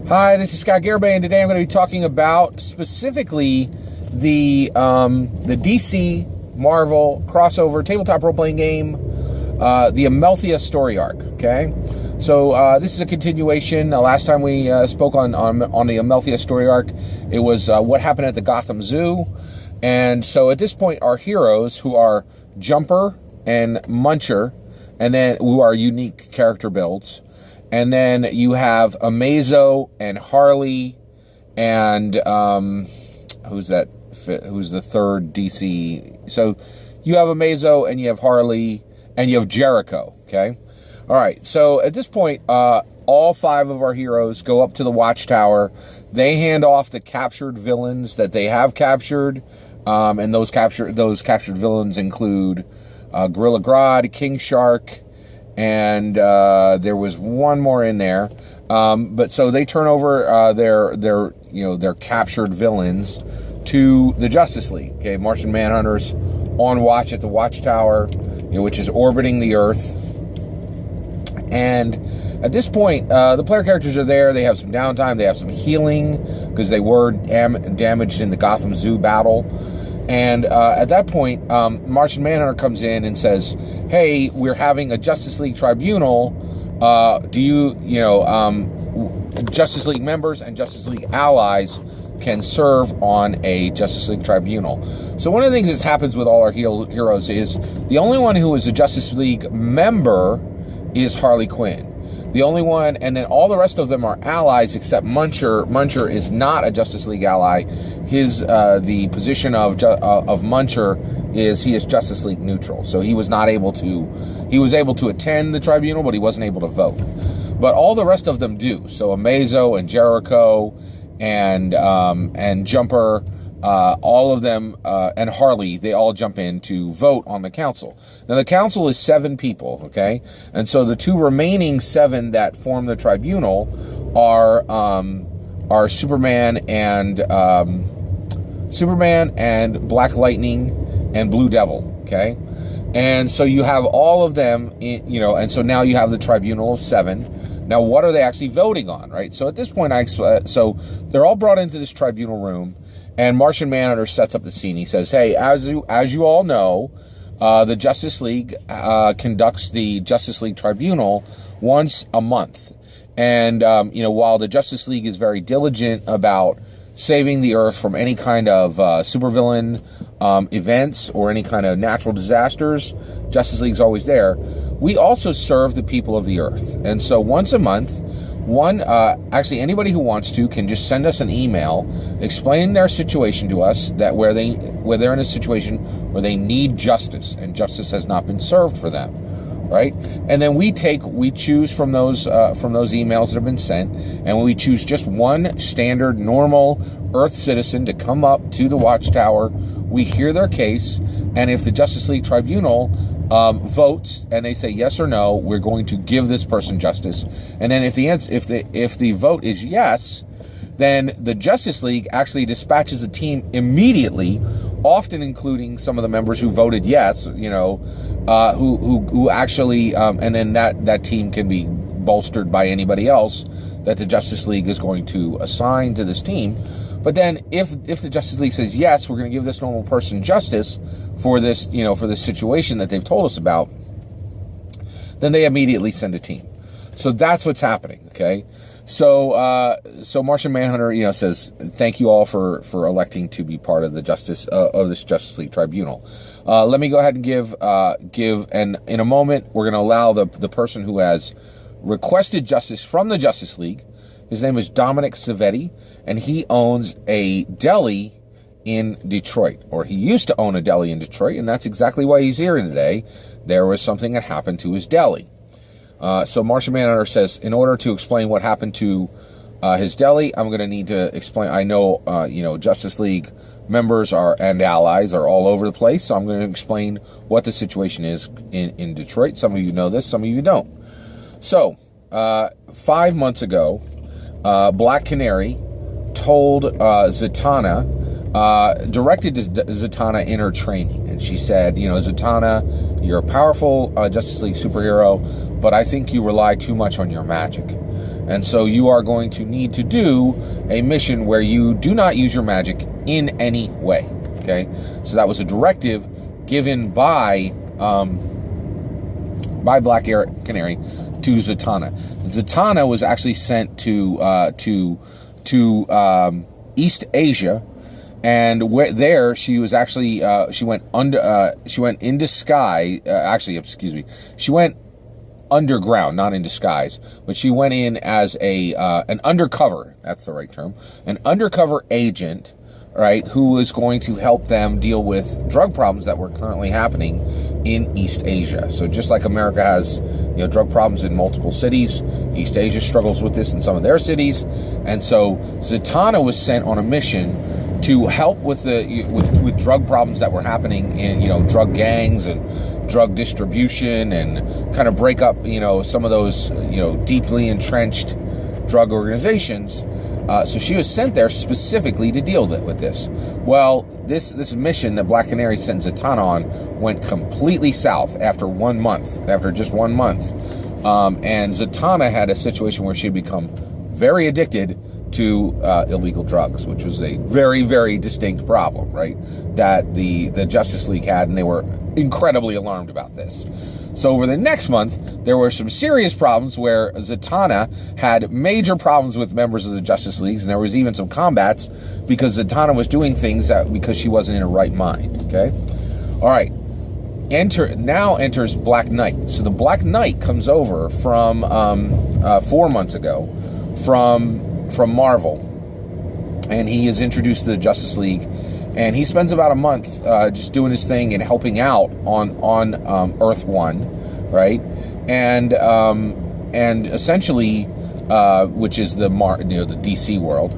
Hi, this is Scott Garibay, and today I'm going to be talking about specifically the DC Marvel crossover tabletop role-playing game, the Amelthia story arc. Okay, so this is a continuation. Last time we spoke on the Amelthia story arc, it was what happened at the Gotham Zoo, and so at this point, our heroes, who are Jumper and Muncher, and then who are unique character builds. And then you have Amazo and Harley and who's the third DC? So you have Amazo and you have Harley and you have Jericho. Okay, all right. So at this point, all five of our heroes go up to the Watchtower. They hand off the captured villains that they have captured, and those captured villains include Gorilla Grodd, King Shark. And there was one more in there, but so they turn over their captured villains to the Justice League. Okay, Martian Manhunter's on watch at the Watchtower, which is orbiting the Earth. And at this point, the player characters are there. They have some downtime. They have some healing because they were damaged in the Gotham Zoo battle. And at that point, Martian Manhunter comes in and says, "Hey, we're having a Justice League tribunal. Justice League members and Justice League allies can serve on a Justice League tribunal." So one of the things that happens with all our heroes is the only one who is a Justice League member is Harley Quinn. The only one, and then all the rest of them are allies except Muncher. Muncher is not a Justice League ally. The position of Muncher is he is Justice League neutral. So he was able to attend the tribunal, but he wasn't able to vote. But all the rest of them do. So Amazo and Jericho and Jumper, all of them, and Harley, they all jump in to vote on the council. Now, the council is 7 people, okay? And so the 2 remaining 7 that form the tribunal are Superman and Black Lightning and Blue Devil, okay? And so you have all of them, and so now you have the tribunal of 7. Now, what are they actually voting on, right? So at this point, so they're all brought into this tribunal room, and Martian Manhunter sets up the scene. He says, "Hey, as you all know, the Justice League conducts the Justice League Tribunal once a month. And, while the Justice League is very diligent about saving the Earth from any kind of supervillain events or any kind of natural disasters, Justice League's always there. We also serve the people of the Earth. And so once a month, actually anybody who wants to can just send us an email explaining their situation to us, that where they're in a situation where they need justice and justice has not been served for them, right? And then we choose from those emails that have been sent, and we choose just one standard normal Earth citizen to come up to the Watchtower. We hear their case, and if the Justice League Tribunal votes and they say yes or no, we're going to give this person justice. And then if the vote is yes, then the Justice League actually dispatches a team immediately, often including some of the members who voted yes, who actually, and then that team can be bolstered by anybody else that the Justice League is going to assign to this team. But then if the Justice League says, yes, we're going to give this normal person justice for this, for this situation that they've told us about, then they immediately send a team. So that's what's happening, okay? So Martian Manhunter, says, thank you all for electing to be part of the justice of this Justice League Tribunal. Let me go ahead and give, and in a moment, we're going to allow the person who has requested justice from the Justice League. His name is Dominic Savetti, and he owns a deli in Detroit, or he used to own a deli in Detroit, and that's exactly why he's here today. There was something that happened to his deli. So Martian Manhunter says, in order to explain what happened to his deli, I'm going to need to explain. I know, Justice League members and allies are all over the place, so I'm going to explain what the situation is in Detroit. Some of you know this, some of you don't. So, 5 months ago, Black Canary told Zatanna, directed Zatanna in her training, and she said, Zatanna, you're a powerful Justice League superhero, but I think you rely too much on your magic. And so you are going to need to do a mission where you do not use your magic in any way. Okay, so that was a directive given by Black Canary to Zatanna. Zatanna was actually sent to East Asia, and there she was actually she went in disguise. She went underground, not in disguise, but she went in as an undercover. That's the right term, an undercover agent. Right, who was going to help them deal with drug problems that were currently happening in East Asia. So just like America has, drug problems in multiple cities, East Asia struggles with this in some of their cities, and so Zatanna was sent on a mission to help with with drug problems that were happening in drug gangs and drug distribution, and kind of break up some of those deeply entrenched drug organizations. So she was sent there specifically to deal with this. Well, this mission that Black Canary sent Zatanna on went completely south after just 1 month. And Zatanna had a situation where she had become very addicted to illegal drugs, which was a very, very distinct problem, right? That the Justice League had, and they were incredibly alarmed about this. So over the next month, there were some serious problems where Zatanna had major problems with members of the Justice Leagues, and there was even some combats because Zatanna was doing things because she wasn't in her right mind, okay? All right. Now enters Black Knight. So the Black Knight comes over from 4 months ago from Marvel, and he is introduced to the Justice League, and he spends about a month just doing his thing and helping out on Earth 1, right? And essentially, which is the DC world,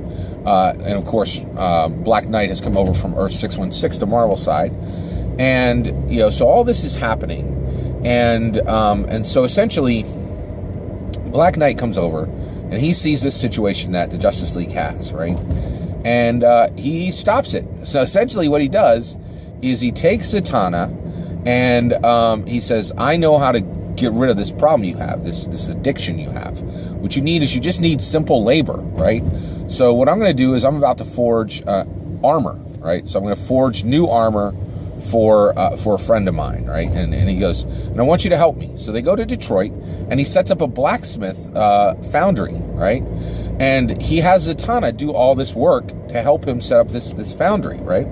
and of course, Black Knight has come over from Earth 616, the Marvel side, and so all this is happening, and so essentially, Black Knight comes over, and he sees this situation that the Justice League has, right? And he stops it. So essentially what he does is he takes Zatanna and he says, I know how to get rid of this problem you have, this addiction you have. What you need is you just need simple labor, right? So what I'm going to do is I'm about to forge armor, right? So I'm going to forge new armor for a friend of mine, right? And he goes, and I want you to help me. So they go to Detroit, and he sets up a blacksmith foundry, right? And he has Zatanna do all this work to help him set up this foundry, right?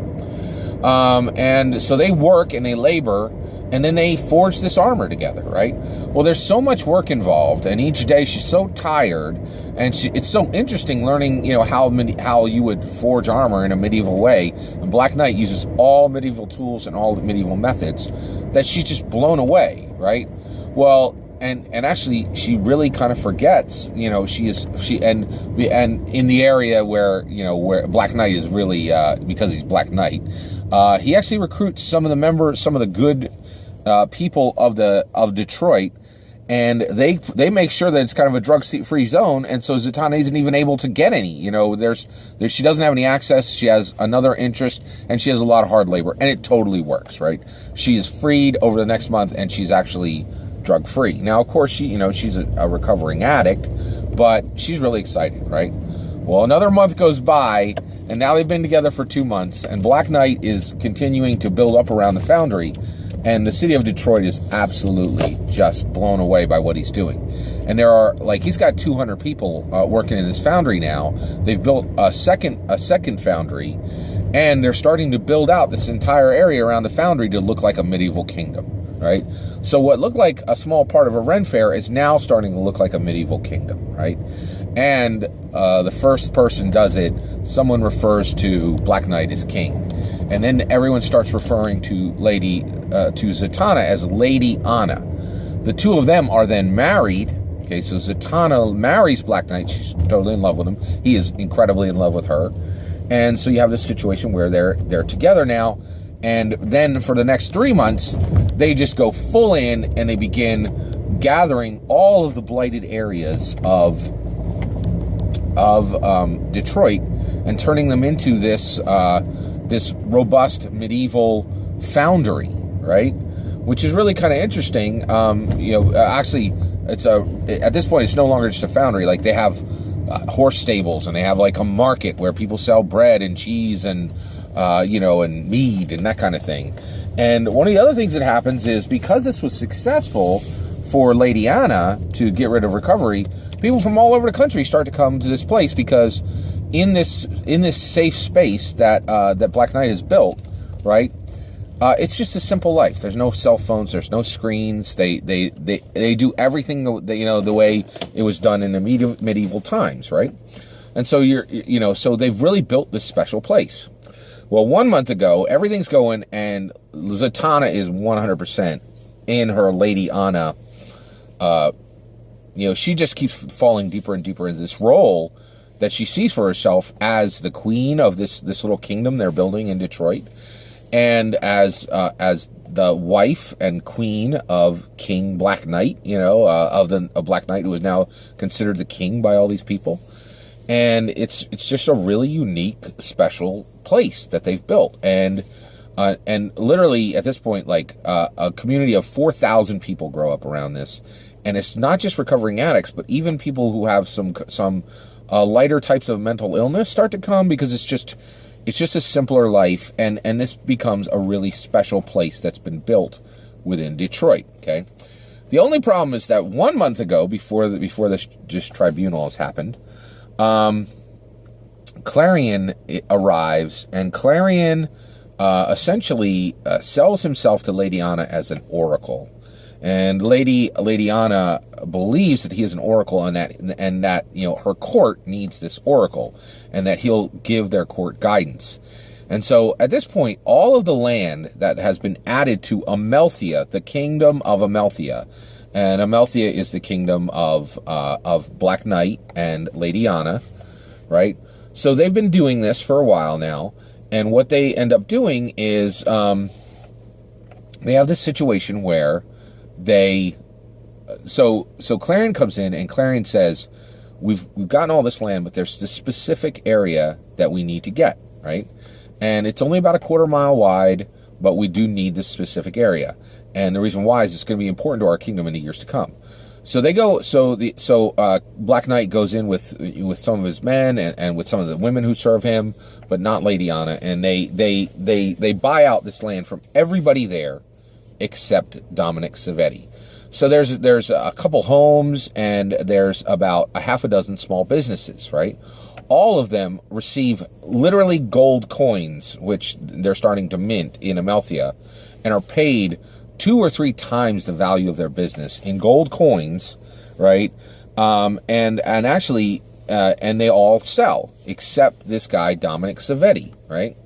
And so they work and they labor, and then they forge this armor together, right? Well, there's so much work involved, and each day she's so tired, and it's so interesting learning, how you would forge armor in a medieval way. And Black Knight uses all medieval tools and all medieval methods that she's just blown away, right? Well, and actually, she really kind of forgets, and in the area where Black Knight is really because he's Black Knight, he actually recruits some of the good people of Detroit, and they make sure that it's kind of a drug-free zone, and so Zatanna isn't even able to get any. She doesn't have any access. She has another interest, and she has a lot of hard labor, and it totally works, right? She is freed over the next month, and she's actually drug-free. Now, of course, she's a recovering addict, but she's really excited, right? Well, another month goes by, and now they've been together for 2 months, and Black Knight is continuing to build up around the foundry, and the city of Detroit is absolutely just blown away by what he's doing. And there are, he's got 200 people working in this foundry now. They've built a second foundry, and they're starting to build out this entire area around the foundry to look like a medieval kingdom, right? So what looked like a small part of a Ren Fair is now starting to look like a medieval kingdom, right? And the first person does it, someone refers to Black Knight as king. And then everyone starts referring to Zatanna as Lady Anna. The two of them are then married. Okay, so Zatanna marries Black Knight. She's totally in love with him. He is incredibly in love with her. And so you have this situation where they're together now. And then for the next 3 months, they just go full in and they begin gathering all of the blighted areas of Detroit and turning them into this robust medieval foundry, right? Which is really kind of interesting. Actually, at this point, it's no longer just a foundry. Like, they have horse stables, and they have like a market where people sell bread and cheese and and mead and that kind of thing. And one of the other things that happens is, because this was successful for Lady Anna to get rid of recovery, people from all over the country start to come to this place, because in this safe space that Black Knight has built, right? It's just a simple life. There's no cell phones. There's no screens. They do everything the way it was done in the medieval times, right? And so so they've really built this special place. Well, 1 month ago, everything's going, and Zatanna is 100% in her Lady Anna. She just keeps falling deeper and deeper into this role that she sees for herself as the queen of this little kingdom they're building in Detroit, and as the wife and queen of King Black Knight, of Black Knight, who is now considered the king by all these people. And it's just a really unique, special place that they've built. And literally at this point, like a community of 4,000 people grow up around this. And it's not just recovering addicts, but even people who have some lighter types of mental illness start to come, because it's just a simpler life. And this becomes a really special place that's been built within Detroit. Okay. The only problem is that 1 month ago, before this tribunal has happened, Clarion arrives, and Clarion essentially sells himself to Lady Anna as an oracle. And Lady Anna believes that he is an oracle, and that her court needs this oracle, and that he'll give their court guidance. And so at this point, all of the land that has been added to Amelthia, the kingdom of Amelthia, and Amelthia is the kingdom of Black Knight and Lady Anna, right? So they've been doing this for a while now, and what they end up doing is they have this situation where so Clarion comes in, and Clarion says, we've gotten all this land, but there's this specific area that we need to get, right? And it's only about a 1/4 mile wide, but we do need this specific area. And the reason why is it's going to be important to our kingdom in the years to come. So they go. Black Knight goes in with some of his men and with some of the women who serve him, but not Lady Anna. And they buy out this land from everybody there, except Dominic Savetti. So there's a couple homes, and there's about a half a dozen small businesses, right? All of them receive literally gold coins, which they're starting to mint in Amelthia, and are paid 2 or 3 times the value of their business in gold coins, right? And they all sell, except this guy, Dominic Savetti, right?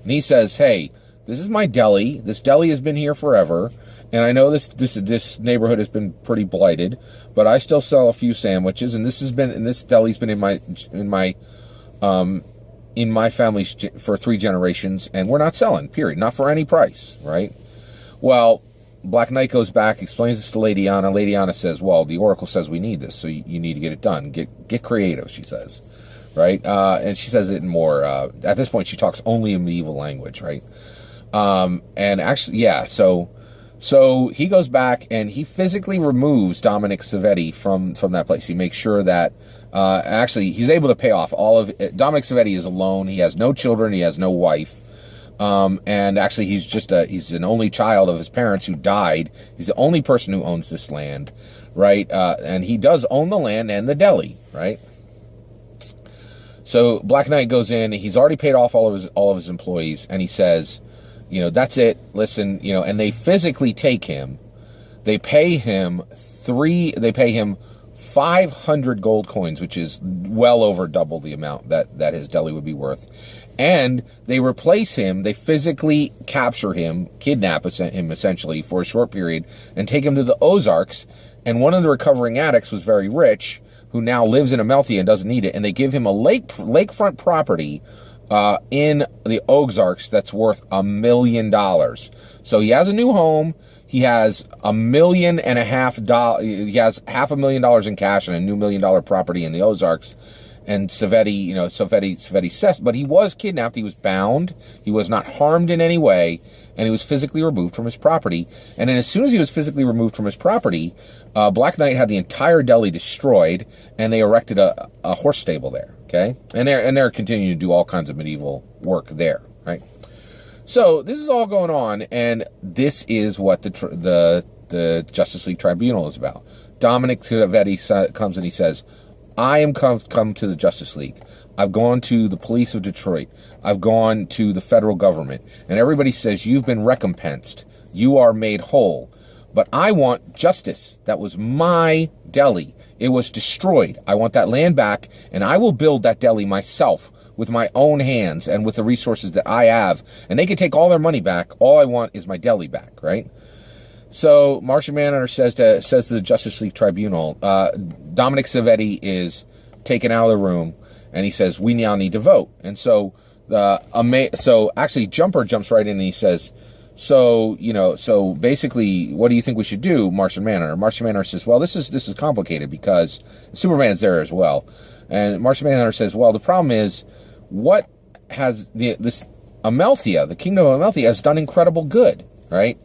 And he says, hey, this is my deli. This deli has been here forever, and I know this neighborhood has been pretty blighted, but I still sell a few sandwiches, and this deli's been in my family for 3 generations, and we're not selling, period. Not for any price, right? Well, Black Knight goes back, explains this to Lady Anna. Lady Anna says, well, the oracle says we need this, so you need to get it done. Get creative, she says, right? And she says it in more, at this point, she talks only in medieval language, right? And actually, yeah, so he goes back, and he physically removes Dominic Savetti from that place. He makes sure that, actually, he's able to pay off all of it. Dominic Savetti is alone. He has no children. He has no wife. And actually, he's an only child of his parents who died. He's the only person who owns this land, right? And he does own the land and the deli, right? So Black Knight goes in. He's already paid off all of his employees, and he says, that's it. Listen, and they physically take him. They pay him 500 gold coins, which is well over double the amount that his deli would be worth. And they replace him. They physically capture him, kidnap him essentially for a short period, and take him to the Ozarks. And one of the recovering addicts was very rich, who now lives in Amelthia and doesn't need it. And they give him a lakefront property in the Ozarks that's worth $1 million. So he has a new home. He has $1.5 million. He has $500,000 in cash and a new $1 million property in the Ozarks. And Savetti says, but he was kidnapped. He was bound. He was not harmed in any way. and he was physically removed from his property. And then as soon as he was physically removed from his property, Black Knight had the entire deli destroyed, and they erected a horse stable there. Okay, and they're continuing to do all kinds of medieval work there. Right. So this is all going on, and this is what the Justice League Tribunal is about. Dominic Civetti comes and he says, I am come to the Justice League. I've gone to the police of Detroit. I've gone to the federal government. And everybody says, you've been recompensed. You are made whole. But I want justice. That was my deli. It was destroyed. I want that land back, and I will build that deli myself with my own hands and with the resources that I have. And they can take all their money back. All I want is my deli back, right? So Martian Manhunter says to the Justice League Tribunal, Dominic Civetti is taken out of the room, and he says, we now need to vote. And so actually Jumper jumps right in and he says, so basically, what do you think we should do, Martian Manhunter? Martian Manhunter says, well, this is complicated because Superman's there as well. And Martian Manhunter says, well, the problem is, what has this Amelthia, the kingdom of Amelthia, has done incredible good, right?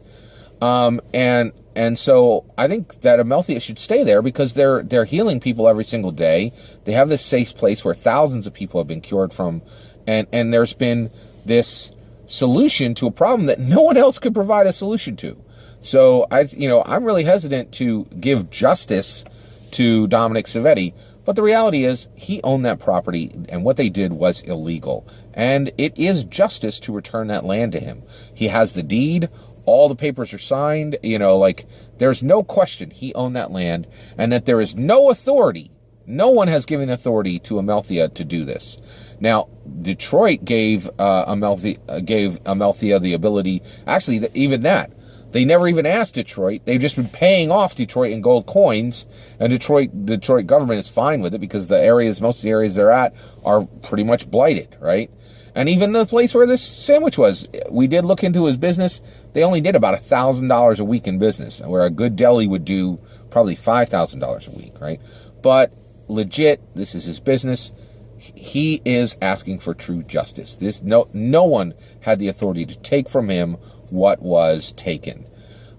And so I think that Amelthia should stay there because they're healing people every single day. They have this safe place where thousands of people have been cured from, and there's been this solution to a problem that no one else could provide a solution to. So I'm really hesitant to give justice to Dominic Civetti, but the reality is he owned that property, and what they did was illegal, and it is justice to return that land to him. He has the deed. All the papers are signed, there's no question he owned that land, and that there is no authority. No one has given authority to Amelthia to do this. Now, Detroit gave Amelthia the ability, actually, even that. They never even asked Detroit. They've just been paying off Detroit in gold coins, and Detroit government is fine with it because most of the areas they're at are pretty much blighted, right? And even the place where this sandwich was, we did look into his business. They only did about $1,000 a week in business, where a good deli would do probably $5,000 a week, right? But legit, this is his business. He is asking for true justice. No one had the authority to take from him what was taken.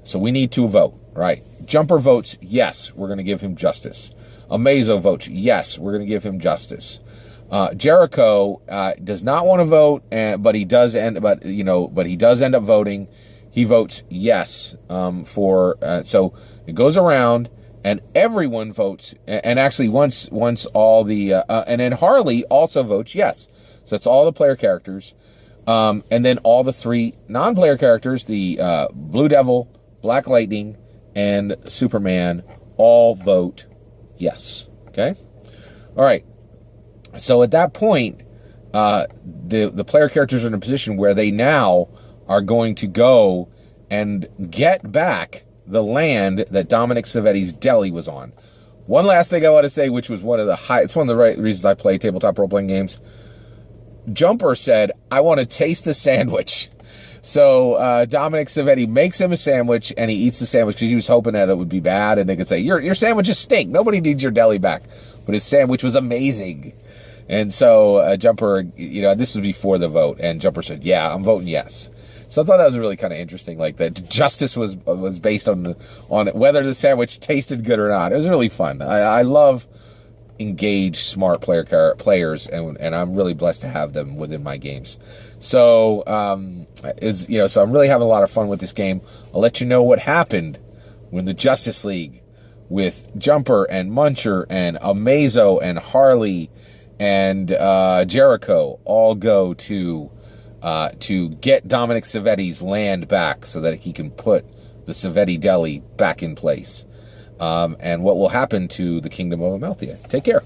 So we need to vote, right? Jumper votes, yes, we're going to give him justice. Amazo votes, yes, we're going to give him justice. Jericho does not want to vote, but he does end up voting. He votes yes so it goes around, and everyone votes. And actually, once all the and then Harley also votes yes. So it's all the player characters, and then all the three non-player characters, the Blue Devil, Black Lightning, and Superman, all vote yes. Okay, all right. So at that point, the player characters are in a position where they now are going to go and get back the land that Dominic Civetti's deli was on. One last thing I want to say, which was it's one of the right reasons I play tabletop role-playing games. Jumper said, I want to taste the sandwich. So Dominic Civetti makes him a sandwich, and he eats the sandwich because he was hoping that it would be bad, and they could say, your sandwiches stink. Nobody needs your deli back. But his sandwich was amazing. And so Jumper, this was before the vote, and Jumper said, yeah, I'm voting yes. So I thought that was really kind of interesting, like that justice was based on whether the sandwich tasted good or not. It was really fun. I love engaged, smart players, and I'm really blessed to have them within my games. So so I'm really having a lot of fun with this game. I'll let you know what happened when the Justice League with Jumper and Muncher and Amazo and Harley and Jericho all go to get Dominic Civetti's land back so that he can put the Civetti Deli back in place. And what will happen to the Kingdom of Amelthia. Take care.